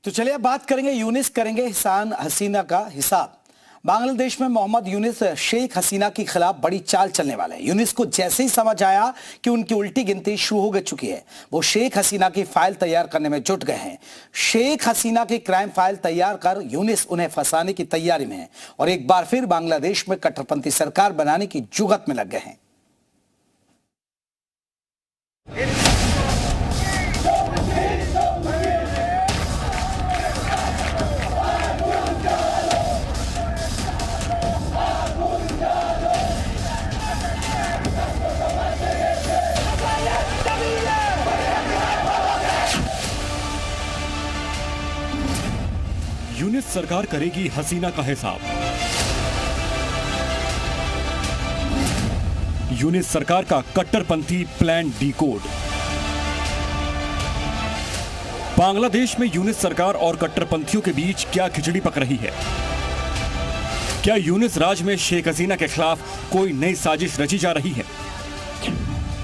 तो चलिए अब बात करेंगे यूनिस करेंगे एहसान हसीना का हिसाब। बांग्लादेश में मोहम्मद यूनिस शेख हसीना के खिलाफ बड़ी चाल चलने वाले हैं। यूनिस को जैसे ही समझ आया कि उनकी उल्टी गिनती शुरू हो चुकी है, वो शेख हसीना की फाइल तैयार करने में जुट गए हैं। शेख हसीना की क्राइम फाइल तैयार कर यूनिस उन्हें फंसाने की तैयारी में है और एक बार फिर बांग्लादेश में कट्टरपंथी सरकार बनाने की जुगत में लग गए हैं। यूनिस सरकार करेगी हसीना का हिसाब। यूनिस सरकार का कट्टरपंथी प्लान डीकोड। बांग्लादेश में यूनिस सरकार और कट्टरपंथियों के बीच क्या खिचड़ी पक रही है? क्या यूनिस राज में शेख हसीना के खिलाफ कोई नई साजिश रची जा रही है?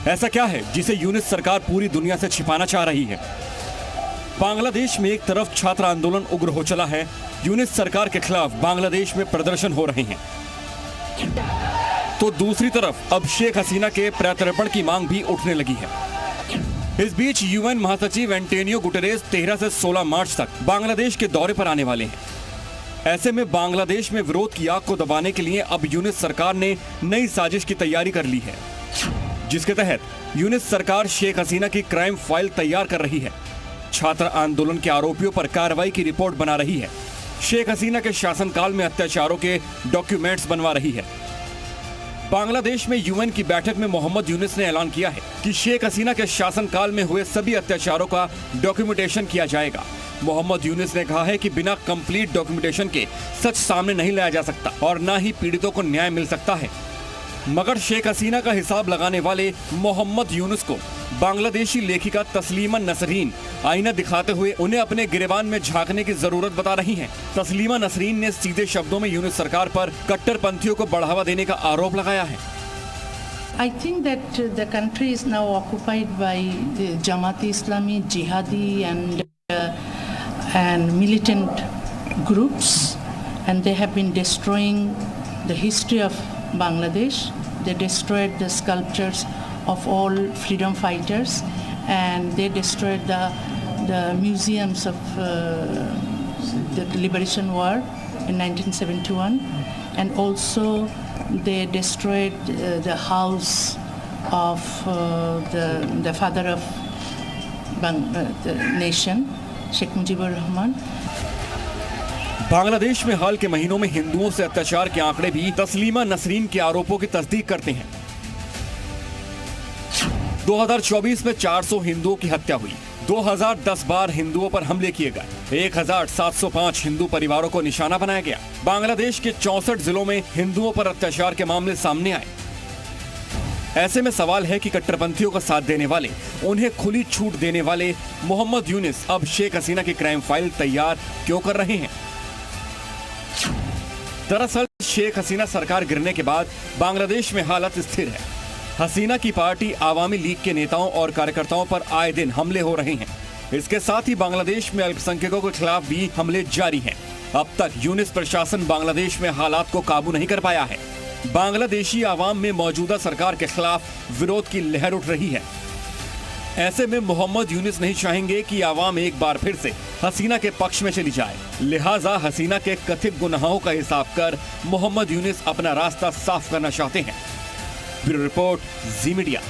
ऐसा क्या है जिसे यूनिस सरकार पूरी दुनिया से छिपाना चाह रही है? बांग्लादेश में एक तरफ छात्र आंदोलन उग्र हो चला है, यूनिस सरकार के खिलाफ बांग्लादेश में प्रदर्शन हो रहे हैं, तो दूसरी तरफ अब शेख हसीना के प्रत्यर्पण की मांग भी उठने लगी है। इस बीच यूएन महासचिव एंटोनियो गुटेरेस 13 से 16 मार्च तक बांग्लादेश के दौरे पर आने वाले हैं। ऐसे में बांग्लादेश में विरोध की आग को दबाने के लिए अब यूनिस सरकार ने नई साजिश की तैयारी कर ली है, जिसके तहत यूनिस सरकार शेख हसीना की क्राइम फाइल तैयार कर रही है, छात्र आंदोलन के आरोपियों पर कार्रवाई की रिपोर्ट बना रही है, शेख हसीना के शासनकाल में अत्याचारों के डॉक्यूमेंट्स बनवा रही है। बांग्लादेश में यूएन की बैठक में मोहम्मद यूनिस ने ऐलान किया है कि शेख हसीना के शासनकाल में हुए सभी अत्याचारों का डॉक्यूमेंटेशन किया जाएगा। मोहम्मद यूनिस ने कहा है कि बिना कंप्लीट डॉक्यूमेंटेशन के सच सामने नहीं लाया जा सकता और न ही पीड़ितों को न्याय मिल सकता है। मगर शेख हसीना का हिसाब लगाने वाले मोहम्मद यूनुस को बांग्लादेशी लेखिका तस्लीमा नसरीन आईना दिखाते हुए उन्हें अपने गिरेबान में झांकने की जरूरत बता रही हैं। तस्लीमा नसरीन ने सीधे शब्दों में यूनुस सरकार पर कट्टरपंथियों को बढ़ावा देने का आरोप लगाया है। I think that the country is now occupied by the Jamaat-e-Islami, jihadi and militant groups, and they have been destroying the history of Bangladesh. They destroyed the sculptures of all freedom fighters, and they destroyed the museums of the Liberation War in 1971, and also they destroyed the house of the father of the nation, Sheikh Mujibur Rahman. Bangladesh में हाल के महीनों में हिंदुओं से अत्याचार के आंकड़े भी तस्लीमा नसरीन के आरोपों की तस्दीक करते हैं। 2024 में 400 हिंदुओं की हत्या हुई, 2010 बार हिंदुओं पर हमले किए गए, 1705 हिंदू परिवारों को निशाना बनाया गया। बांग्लादेश के 64 जिलों में हिंदुओं पर अत्याचार के मामले सामने आए। ऐसे में सवाल है कि कट्टरपंथियों का साथ देने वाले, उन्हें खुली छूट देने वाले मोहम्मद यूनिस अब शेख हसीना की क्राइम फाइल तैयार क्यों कर रहे हैं? दरअसल शेख हसीना सरकार गिरने के बाद बांग्लादेश में हालत स्थिर है। हसीना की पार्टी आवामी लीग के नेताओं और कार्यकर्ताओं पर आए दिन हमले हो रहे हैं। इसके साथ ही बांग्लादेश में अल्पसंख्यकों के खिलाफ भी हमले जारी हैं। अब तक यूनिस प्रशासन बांग्लादेश में हालात को काबू नहीं कर पाया है। बांग्लादेशी आवाम में मौजूदा सरकार के खिलाफ विरोध की लहर उठ रही है। ऐसे में मोहम्मद यूनिस नहीं चाहेंगे कि आवाम एक बार फिर से हसीना के पक्ष में चली जाए, लिहाजा हसीना के कथित गुनाहों का हिसाब कर मोहम्मद यूनिस अपना रास्ता साफ करना चाहते हैं। ब्यूरो रिपोर्ट, जी मीडिया।